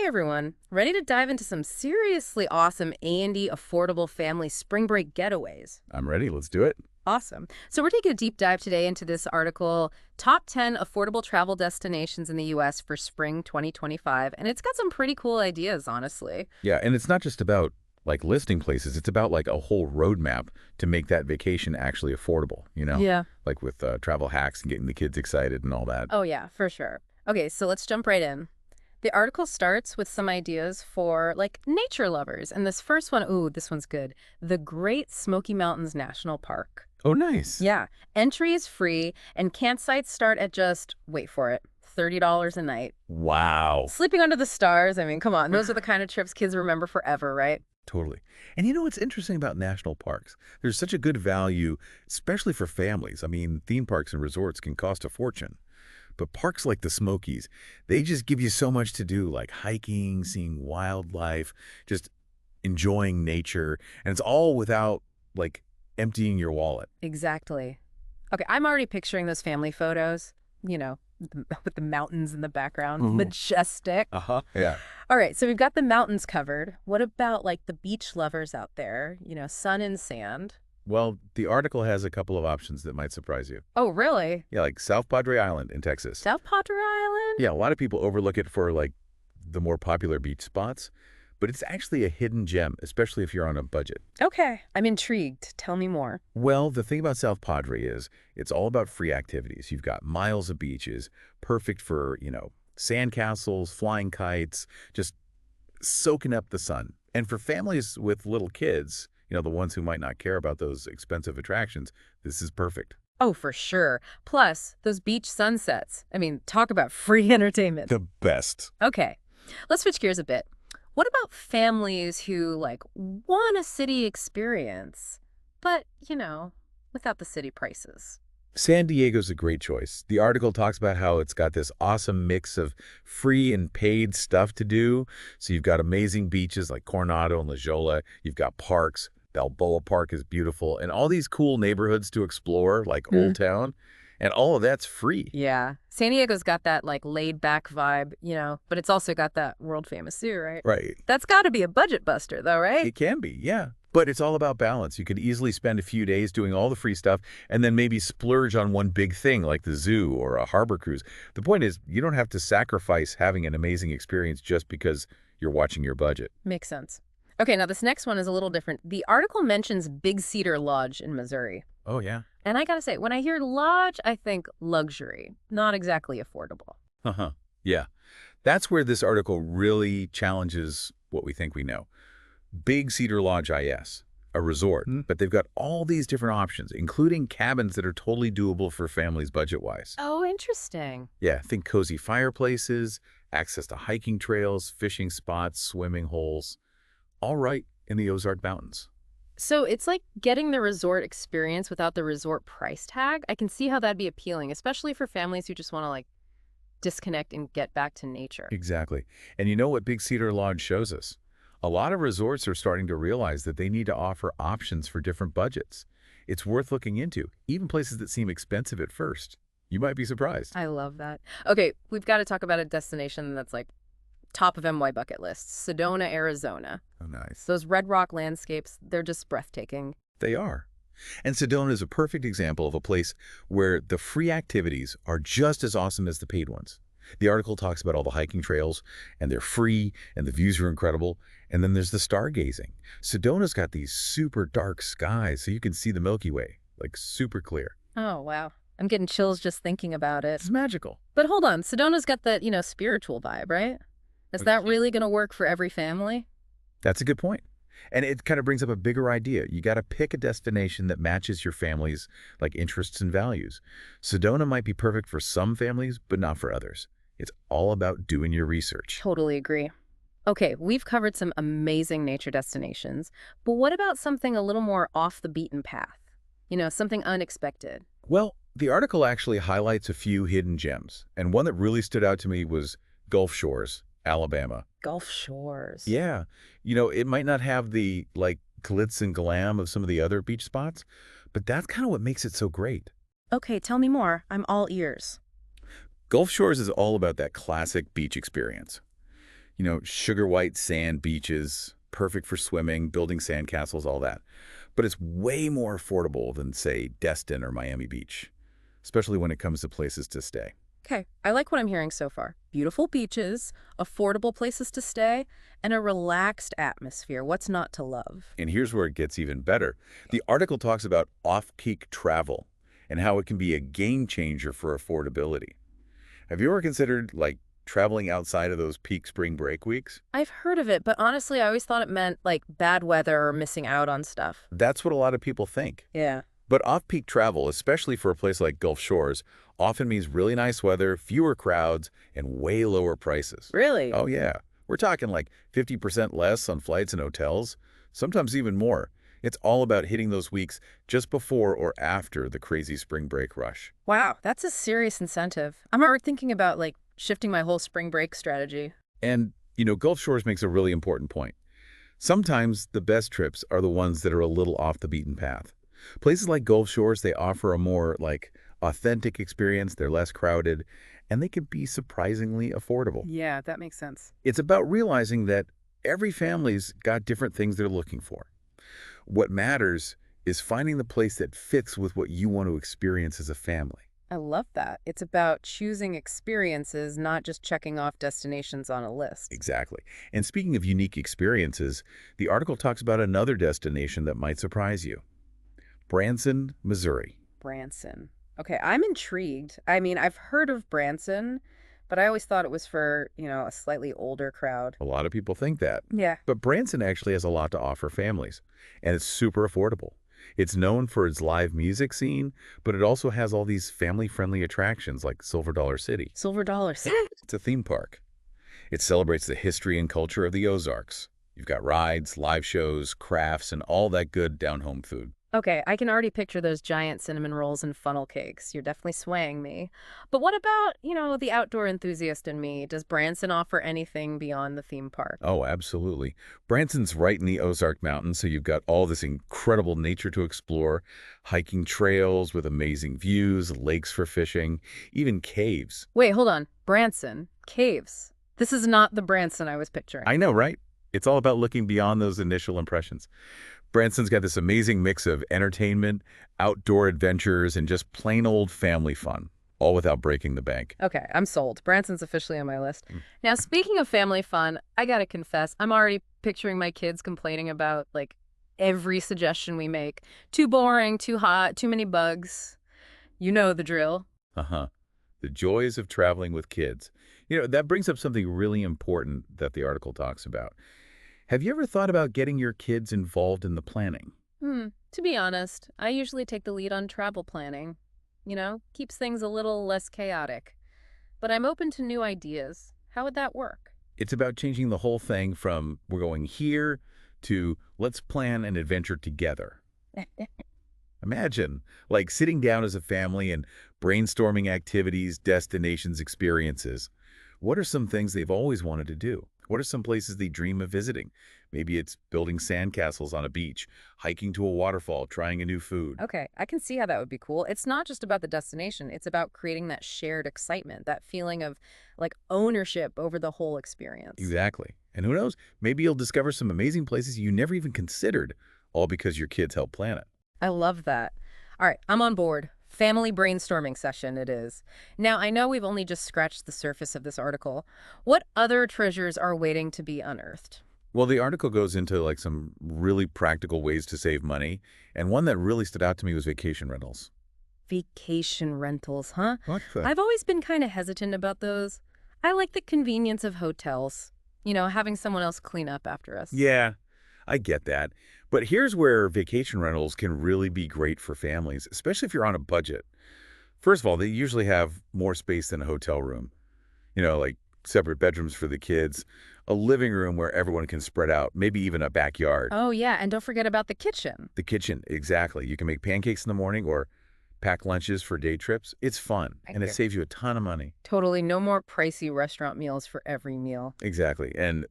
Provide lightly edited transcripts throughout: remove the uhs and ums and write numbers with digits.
Hey everyone, ready to dive into some seriously awesome A&D affordable family spring break getaways. I'm ready. Let's do it. Awesome. So we're taking a deep dive today into this article, Top 10 Affordable Travel Destinations in the U.S. for Spring 2025, and it's got some pretty cool ideas, honestly. Yeah, and it's not just about listing places. It's about a whole roadmap to make that vacation actually affordable, Yeah. Like with travel hacks and getting the kids excited and all that. Oh yeah, for sure. Okay, so let's jump right in. The article starts with some ideas for, nature lovers, and this first one, ooh, this one's good. The Great Smoky Mountains National Park. Oh, nice. Yeah, entry is free, and campsites start at just, wait for it, $30 a night. Wow. Sleeping under the stars, I mean, come on, those are the kind of trips kids remember forever, right? Totally. And you know what's interesting about national parks? There's such a good value, especially for families. I mean, theme parks and resorts can cost a fortune. But parks like the Smokies, they just give you so much to do, like hiking, seeing wildlife, just enjoying nature. And it's all without, emptying your wallet. Exactly. Okay, I'm already picturing those family photos, with the mountains in the background. Majestic. Uh-huh. Yeah. All right, so we've got the mountains covered. What about, the beach lovers out there? Sun and sand. Well, the article has a couple of options that might surprise you. Oh, really? Yeah, like South Padre Island in Texas. South Padre Island? Yeah, a lot of people overlook it for, the more popular beach spots, but it's actually a hidden gem, especially if you're on a budget. Okay, I'm intrigued. Tell me more. Well, the thing about South Padre is it's all about free activities. You've got miles of beaches, perfect for, sand castles, flying kites, just soaking up the sun. And for families with little kids, the ones who might not care about those expensive attractions, this is perfect. Oh, for sure. Plus, those beach sunsets. I mean, talk about free entertainment. The best. Okay, let's switch gears a bit. What about families who, want a city experience, but, without the city prices? San Diego's a great choice. The article talks about how it's got this awesome mix of free and paid stuff to do. So you've got amazing beaches like Coronado and La Jolla. You've got parks. Balboa Park is beautiful. And all these cool neighborhoods to explore, like Old Town. And all of that's free. Yeah. San Diego's got that, laid-back vibe, but it's also got that world-famous zoo, right? Right. That's got to be a budget buster, though, right? It can be, yeah. But it's all about balance. You could easily spend a few days doing all the free stuff and then maybe splurge on one big thing like the zoo or a harbor cruise. The point is, you don't have to sacrifice having an amazing experience just because you're watching your budget. Makes sense. Okay, now this next one is a little different. The article mentions Big Cedar Lodge in Missouri. Oh, yeah? And I gotta say, when I hear lodge, I think luxury, not exactly affordable. Uh-huh. Yeah. That's where this article really challenges what we think we know. Big Cedar Lodge IS, a resort, but they've got all these different options, including cabins that are totally doable for families budget-wise. Oh, interesting. Yeah, think cozy fireplaces, access to hiking trails, fishing spots, swimming holes, all right in the Ozark Mountains. So it's like getting the resort experience without the resort price tag. I can see how that'd be appealing, especially for families who just want to, disconnect and get back to nature. Exactly. And you know what Big Cedar Lodge shows us? A lot of resorts are starting to realize that they need to offer options for different budgets. It's worth looking into, even places that seem expensive at first. You might be surprised. I love that. Okay, we've got to talk about a destination that's top of MY bucket lists, Sedona, Arizona. Oh, nice. Those red rock landscapes, they're just breathtaking. They are. And Sedona is a perfect example of a place where the free activities are just as awesome as the paid ones. The article talks about all the hiking trails, and they're free, and the views are incredible. And then there's the stargazing. Sedona's got these super dark skies, so you can see the Milky Way, super clear. Oh, wow. I'm getting chills just thinking about it. It's magical. But hold on, Sedona's got that, spiritual vibe, right? Is that really going to work for every family? That's a good point. And it kind of brings up a bigger idea. You got to pick a destination that matches your family's interests and values. Sedona might be perfect for some families, but not for others. It's all about doing your research. Totally agree. Okay, we've covered some amazing nature destinations, but what about something a little more off the beaten path? Something unexpected. Well, the article actually highlights a few hidden gems, and one that really stood out to me was Gulf Shores, Alabama. Gulf Shores. Yeah. It might not have the, glitz and glam of some of the other beach spots, but that's kind of what makes it so great. Okay, tell me more. I'm all ears. Gulf Shores is all about that classic beach experience. Sugar white sand beaches, perfect for swimming, building sandcastles, all that. But it's way more affordable than, say, Destin or Miami Beach, especially when it comes to places to stay. Okay, I like what I'm hearing so far. Beautiful beaches, affordable places to stay, and a relaxed atmosphere. What's not to love? And here's where it gets even better. The article talks about off-peak travel and how it can be a game changer for affordability. Have you ever considered, like, traveling outside of those peak spring break weeks? I've heard of it, but honestly, I always thought it meant like bad weather or missing out on stuff. That's what a lot of people think. Yeah. But off-peak travel, especially for a place like Gulf Shores, often means really nice weather, fewer crowds, and way lower prices. Really? Oh, yeah. We're talking like 50% less on flights and hotels, sometimes even more. It's all about hitting those weeks just before or after the crazy spring break rush. Wow, that's a serious incentive. I'm already thinking about like shifting my whole spring break strategy. And, Gulf Shores makes a really important point. Sometimes the best trips are the ones that are a little off the beaten path. Places like Gulf Shores, they offer a more, like, authentic experience. They're less crowded, and they can be surprisingly affordable. Yeah, that makes sense. It's about realizing that every family's got different things they're looking for. What matters is finding the place that fits with what you want to experience as a family. I love that. It's about choosing experiences, not just checking off destinations on a list. Exactly. And speaking of unique experiences, the article talks about another destination that might surprise you. Branson, Missouri. Branson. Okay, I'm intrigued. I mean, I've heard of Branson, but I always thought it was for, a slightly older crowd. A lot of people think that. Yeah. But Branson actually has a lot to offer families, and it's super affordable. It's known for its live music scene, but it also has all these family-friendly attractions like Silver Dollar City. Silver dollars. It's a theme park. It celebrates the history and culture of the Ozarks. You've got rides, live shows, crafts, and all that good down-home food. Okay, I can already picture those giant cinnamon rolls and funnel cakes. You're definitely swaying me. But what about, the outdoor enthusiast in me? Does Branson offer anything beyond the theme park? Oh, absolutely. Branson's right in the Ozark Mountains, so you've got all this incredible nature to explore, hiking trails with amazing views, lakes for fishing, even caves. Wait, hold on. Branson. Caves. This is not the Branson I was picturing. I know, right? It's all about looking beyond those initial impressions. Branson's got this amazing mix of entertainment, outdoor adventures, and just plain old family fun, all without breaking the bank. Okay, I'm sold. Branson's officially on my list. Mm. Now, speaking of family fun, I gotta confess, I'm already picturing my kids complaining about, like, every suggestion we make. Too boring, too hot, too many bugs. You know the drill. Uh-huh. The joys of traveling with kids. That brings up something really important that the article talks about. Have you ever thought about getting your kids involved in the planning? To be honest, I usually take the lead on travel planning. Keeps things a little less chaotic. But I'm open to new ideas. How would that work? It's about changing the whole thing from we're going here to let's plan an adventure together. Imagine, like, sitting down as a family and brainstorming activities, destinations, experiences. What are some things they've always wanted to do? What are some places they dream of visiting? Maybe it's building sandcastles on a beach, hiking to a waterfall, trying a new food. Okay, I can see how that would be cool. It's not just about the destination. It's about creating that shared excitement, that feeling of, like, ownership over the whole experience. Exactly. And who knows, maybe you'll discover some amazing places you never even considered, all because your kids helped plan it. I love that. All right, I'm on board. Family brainstorming session it is. Now, I know we've only just scratched the surface of this article. What other treasures are waiting to be unearthed? Well, the article goes into, like, some really practical ways to save money, and one that really stood out to me was vacation rentals. Vacation rentals, huh? What the? I've always been kind of hesitant about those. I like the convenience of hotels. Having someone else clean up after us. Yeah, I get that. But here's where vacation rentals can really be great for families, especially if you're on a budget. First of all, they usually have more space than a hotel room. Like separate bedrooms for the kids, a living room where everyone can spread out, maybe even a backyard. Oh, yeah, and don't forget about the kitchen. The kitchen, exactly. You can make pancakes in the morning or pack lunches for day trips. It's fun, and it saves you a ton of money. Totally, no more pricey restaurant meals for every meal. Exactly. And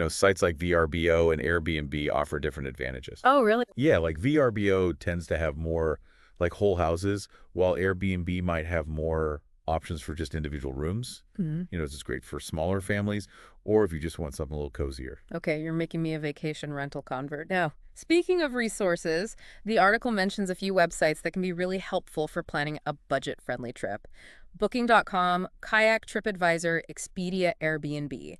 sites like VRBO and Airbnb offer different advantages. Oh, really? Yeah, like VRBO tends to have more like whole houses, while Airbnb might have more options for just individual rooms. Mhm. This is great for smaller families, or if you just want something a little cozier. Okay, you're making me a vacation rental convert. Now, speaking of resources, the article mentions a few websites that can be really helpful for planning a budget-friendly trip. Booking.com, Kayak, TripAdvisor, Expedia, Airbnb.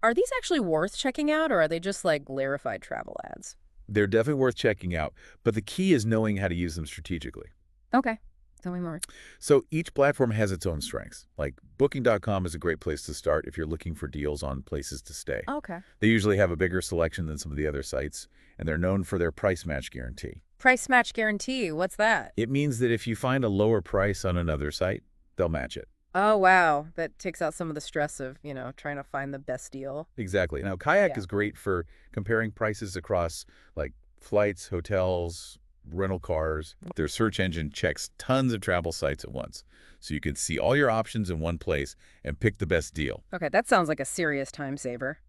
Are these actually worth checking out, or are they just like glorified travel ads? They're definitely worth checking out, but the key is knowing how to use them strategically. Okay, tell me more. So each platform has its own strengths. Like Booking.com is a great place to start if you're looking for deals on places to stay. Okay. They usually have a bigger selection than some of the other sites, and they're known for their price match guarantee. Price match guarantee, what's that? It means that if you find a lower price on another site, they'll match it. Oh, wow. That takes out some of the stress of, trying to find the best deal. Exactly. Now, Kayak Yeah. is great for comparing prices across like flights, hotels, rental cars. Their search engine checks tons of travel sites at once, so you can see all your options in one place and pick the best deal. Okay, that sounds like a serious time saver.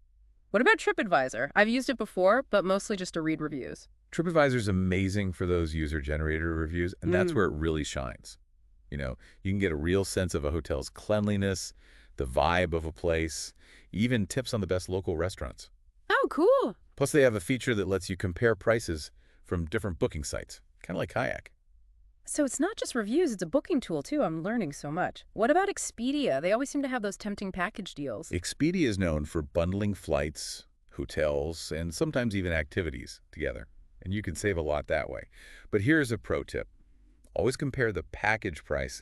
What about TripAdvisor? I've used it before, but mostly just to read reviews. TripAdvisor is amazing for those user-generated reviews, and that's Mm. where it really shines. You can get a real sense of a hotel's cleanliness, the vibe of a place, even tips on the best local restaurants. Oh, cool. Plus, they have a feature that lets you compare prices from different booking sites, kind of like Kayak. So it's not just reviews, it's a booking tool too. I'm learning so much. What about Expedia? They always seem to have those tempting package deals. Expedia is known for bundling flights, hotels, and sometimes even activities together, and you can save a lot that way. But here's a pro tip. Always compare the package price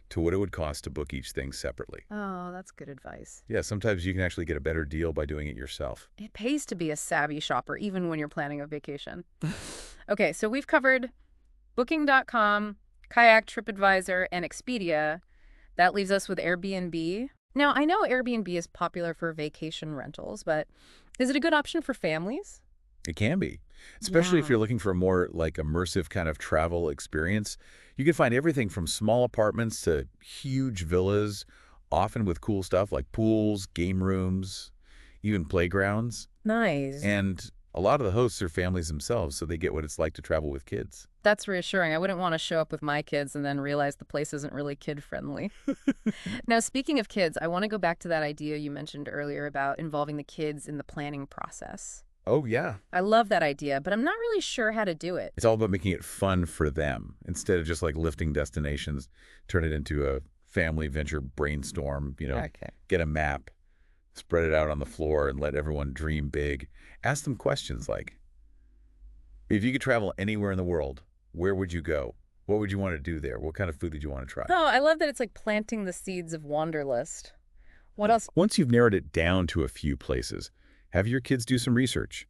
to what it would cost to book each thing separately. Oh, that's good advice. Yeah, sometimes you can actually get a better deal by doing it yourself. It pays to be a savvy shopper, even when you're planning a vacation. Okay, so we've covered Booking.com, Kayak, TripAdvisor, and Expedia. That leaves us with Airbnb. Now, I know Airbnb is popular for vacation rentals, but is it a good option for families? It can be, especially if Yeah. you're looking for a more like immersive kind of travel experience. You can find everything from small apartments to huge villas, often with cool stuff like pools, game rooms, even playgrounds. Nice. And a lot of the hosts are families themselves, so they get what it's like to travel with kids. That's reassuring. I wouldn't want to show up with my kids and then realize the place isn't really kid-friendly. Now, speaking of kids, I want to go back to that idea you mentioned earlier about involving the kids in the planning process. Oh, yeah. I love that idea, but I'm not really sure how to do it. It's all about making it fun for them. Instead of just like lifting destinations, turn it into a family venture brainstorm, Okay. get a map, spread it out on the floor and let everyone dream big. Ask them questions like, if you could travel anywhere in the world, where would you go? What would you want to do there? What kind of food did you want to try? Oh, I love that it's like planting the seeds of Wanderlust. What else? Once you've narrowed it down to a few places, have your kids do some research.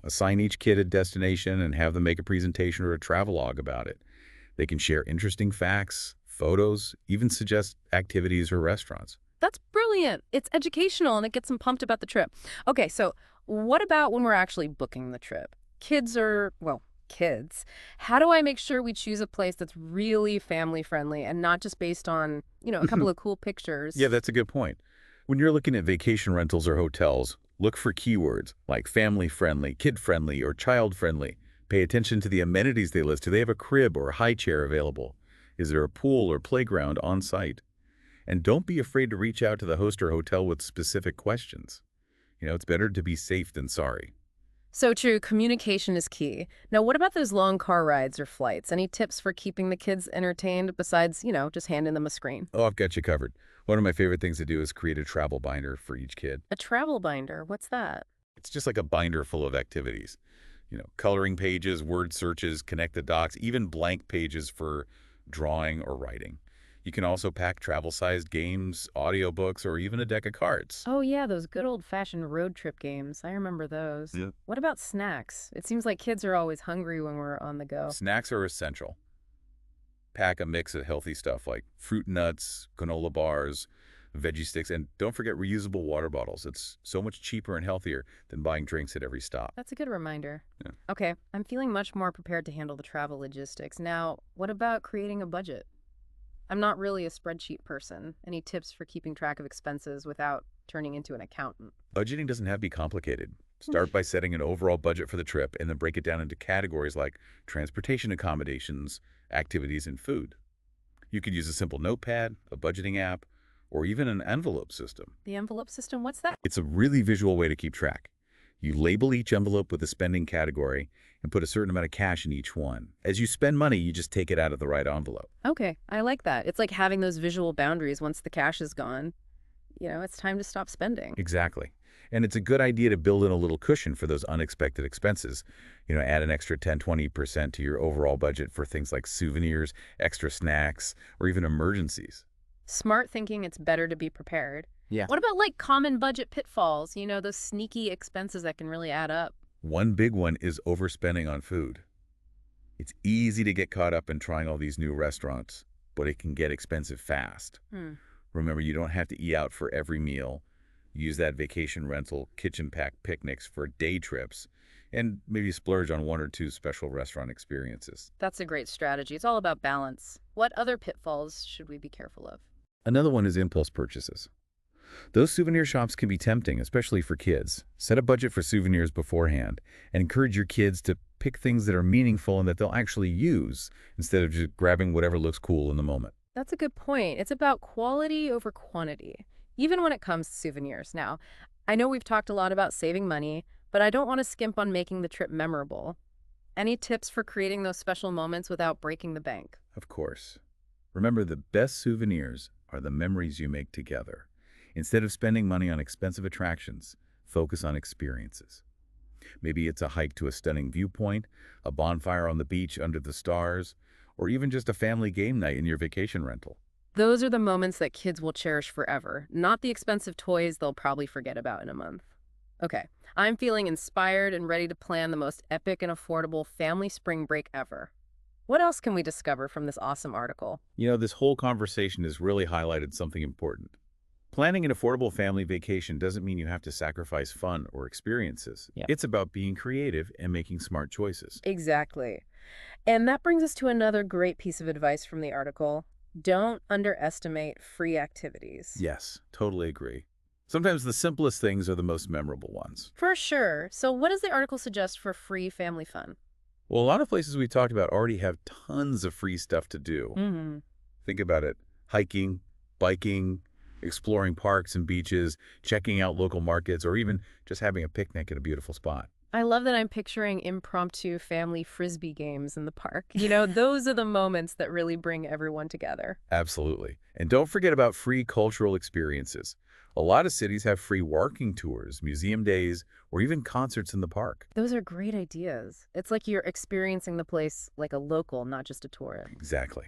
Assign each kid a destination and have them make a presentation or a travelogue about it. They can share interesting facts, photos, even suggest activities or restaurants. That's brilliant. It's educational and it gets them pumped about the trip. Okay, so what about when we're actually booking the trip? Kids. How do I make sure we choose a place that's really family friendly and not just based on, a couple of cool pictures? Yeah, that's a good point. When you're looking at vacation rentals or hotels, look for keywords like family-friendly, kid-friendly, or child-friendly. Pay attention to the amenities they list. Do they have a crib or a high chair available? Is there a pool or playground on site? And don't be afraid to reach out to the host or hotel with specific questions. It's better to be safe than sorry. So true. Communication is key. Now, what about those long car rides or flights? Any tips for keeping the kids entertained besides, just handing them a screen? Oh, I've got you covered. One of my favorite things to do is create a travel binder for each kid. A travel binder. What's that? It's just like a binder full of activities. Coloring pages, word searches, connected docs, even blank pages for drawing or writing. You can also pack travel-sized games, audiobooks, or even a deck of cards. Oh, yeah, those good old-fashioned road trip games. I remember those. Yeah. What about snacks? It seems like kids are always hungry when we're on the go. Snacks are essential. Pack a mix of healthy stuff like fruit nuts, granola bars, veggie sticks, and don't forget reusable water bottles. It's so much cheaper and healthier than buying drinks at every stop. That's a good reminder. Yeah. Okay, I'm feeling much more prepared to handle the travel logistics. Now, what about creating a budget? I'm not really a spreadsheet person. Any tips for keeping track of expenses without turning into an accountant? Budgeting doesn't have to be complicated. Start by setting an overall budget for the trip and then break it down into categories like transportation accommodations, activities, and food. You could use a simple notepad, a budgeting app, or even an envelope system. The envelope system, what's that? It's a really visual way to keep track. You label each envelope with a spending category and put a certain amount of cash in each one. As you spend money, you just take it out of the right envelope. Okay, I like that. It's like having those visual boundaries once the cash is gone. It's time to stop spending. Exactly. And it's a good idea to build in a little cushion for those unexpected expenses. Add an extra 10–20% to your overall budget for things like souvenirs, extra snacks, or even emergencies. Smart thinking, it's better to be prepared. Yeah. What about like common budget pitfalls? Those sneaky expenses that can really add up. One big one is overspending on food. It's easy to get caught up in trying all these new restaurants, but it can get expensive fast. Remember, you don't have to eat out for every meal. Use that vacation rental, kitchen-packed picnics for day trips, and maybe splurge on 1 or 2 special restaurant experiences. That's a great strategy. It's all about balance. What other pitfalls should we be careful of? Another one is impulse purchases. Those souvenir shops can be tempting, especially for kids. Set a budget for souvenirs beforehand and encourage your kids to pick things that are meaningful and that they'll actually use instead of just grabbing whatever looks cool in the moment. That's a good point. It's about quality over quantity, even when it comes to souvenirs. Now, I know we've talked a lot about saving money, but I don't want to skimp on making the trip memorable. Any tips for creating those special moments without breaking the bank? Of course. Remember, the best souvenirs are the memories you make together. Instead of spending money on expensive attractions, focus on experiences. Maybe it's a hike to a stunning viewpoint, a bonfire on the beach under the stars, or even just a family game night in your vacation rental. Those are the moments that kids will cherish forever, not the expensive toys they'll probably forget about in a month. Okay, I'm feeling inspired and ready to plan the most epic and affordable family spring break ever. What else can we discover from this awesome article? This whole conversation has really highlighted something important. Planning an affordable family vacation doesn't mean you have to sacrifice fun or experiences. Yeah. It's about being creative and making smart choices. Exactly. And that brings us to another great piece of advice from the article. Don't underestimate free activities. Yes, totally agree. Sometimes the simplest things are the most memorable ones. For sure. So what does the article suggest for free family fun? Well, a lot of places we talked about already have tons of free stuff to do. Think about it. Hiking, biking, exploring parks and beaches, checking out local markets, or even just having a picnic at a beautiful spot. I love that I'm picturing impromptu family frisbee games in the park. Those are the moments that really bring everyone together. Absolutely. And don't forget about free cultural experiences. A lot of cities have free walking tours, museum days, or even concerts in the park. Those are great ideas. It's like you're experiencing the place like a local, not just a tourist. Exactly.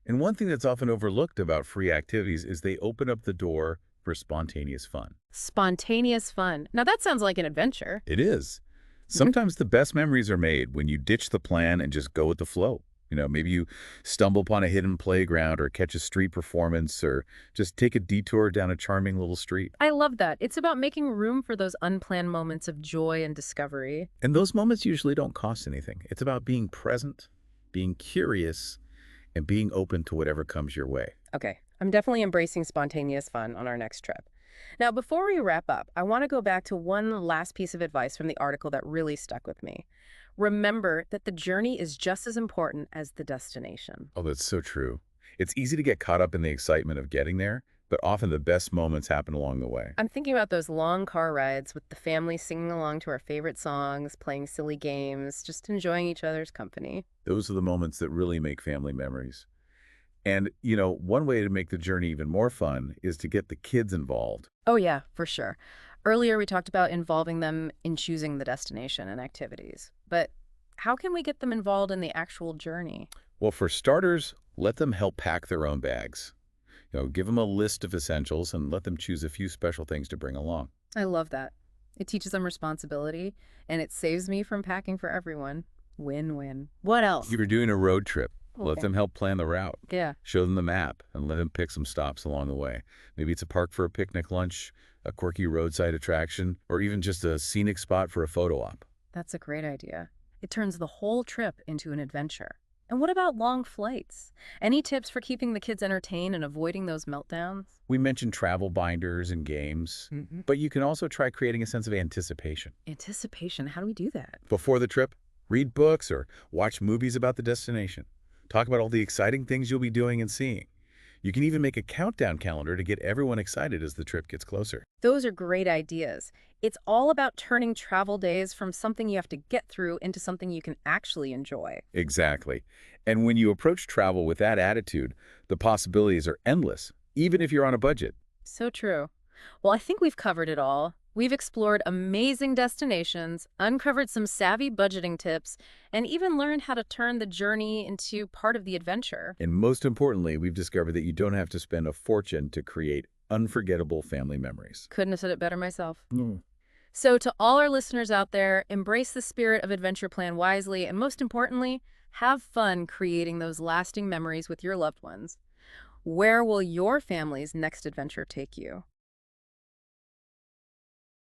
And one thing that's often overlooked about free activities is they open up the door for spontaneous fun. Spontaneous fun. Now that sounds like an adventure. It is. Sometimes the best memories are made when you ditch the plan and just go with the flow. Maybe you stumble upon a hidden playground or catch a street performance or just take a detour down a charming little street. I love that. It's about making room for those unplanned moments of joy and discovery. And those moments usually don't cost anything. It's about being present, being curious, and being open to whatever comes your way. Okay, I'm definitely embracing spontaneous fun on our next trip. Now, before we wrap up, I want to go back to one last piece of advice from the article that really stuck with me. Remember that the journey is just as important as the destination. Oh, that's so true. It's easy to get caught up in the excitement of getting there, but often the best moments happen along the way. I'm thinking about those long car rides with the family singing along to our favorite songs, playing silly games, just enjoying each other's company. Those are the moments that really make family memories. And, one way to make the journey even more fun is to get the kids involved. Oh yeah, for sure. Earlier we talked about involving them in choosing the destination and activities. But how can we get them involved in the actual journey? Well, for starters, let them help pack their own bags. Give them a list of essentials and let them choose a few special things to bring along. I love that. It teaches them responsibility, and it saves me from packing for everyone. Win-win. What else? If you're doing a road trip, let Okay. them help plan the route. Yeah. Show them the map and let them pick some stops along the way. Maybe it's a park for a picnic lunch, a quirky roadside attraction, or even just a scenic spot for a photo op. That's a great idea. It turns the whole trip into an adventure. And what about long flights? Any tips for keeping the kids entertained and avoiding those meltdowns? We mentioned travel binders and games, but you can also try creating a sense of anticipation. Anticipation, how do we do that? Before the trip, read books or watch movies about the destination. Talk about all the exciting things you'll be doing and seeing. You can even make a countdown calendar to get everyone excited as the trip gets closer. Those are great ideas. It's all about turning travel days from something you have to get through into something you can actually enjoy. Exactly. And when you approach travel with that attitude, the possibilities are endless, even if you're on a budget. So true. Well, I think we've covered it all. We've explored amazing destinations, uncovered some savvy budgeting tips, and even learned how to turn the journey into part of the adventure. And most importantly, we've discovered that you don't have to spend a fortune to create unforgettable family memories. Couldn't have said it better myself. Mm. So, to all our listeners out there, embrace the spirit of adventure, plan wisely, and most importantly, have fun creating those lasting memories with your loved ones. Where will your family's next adventure take you?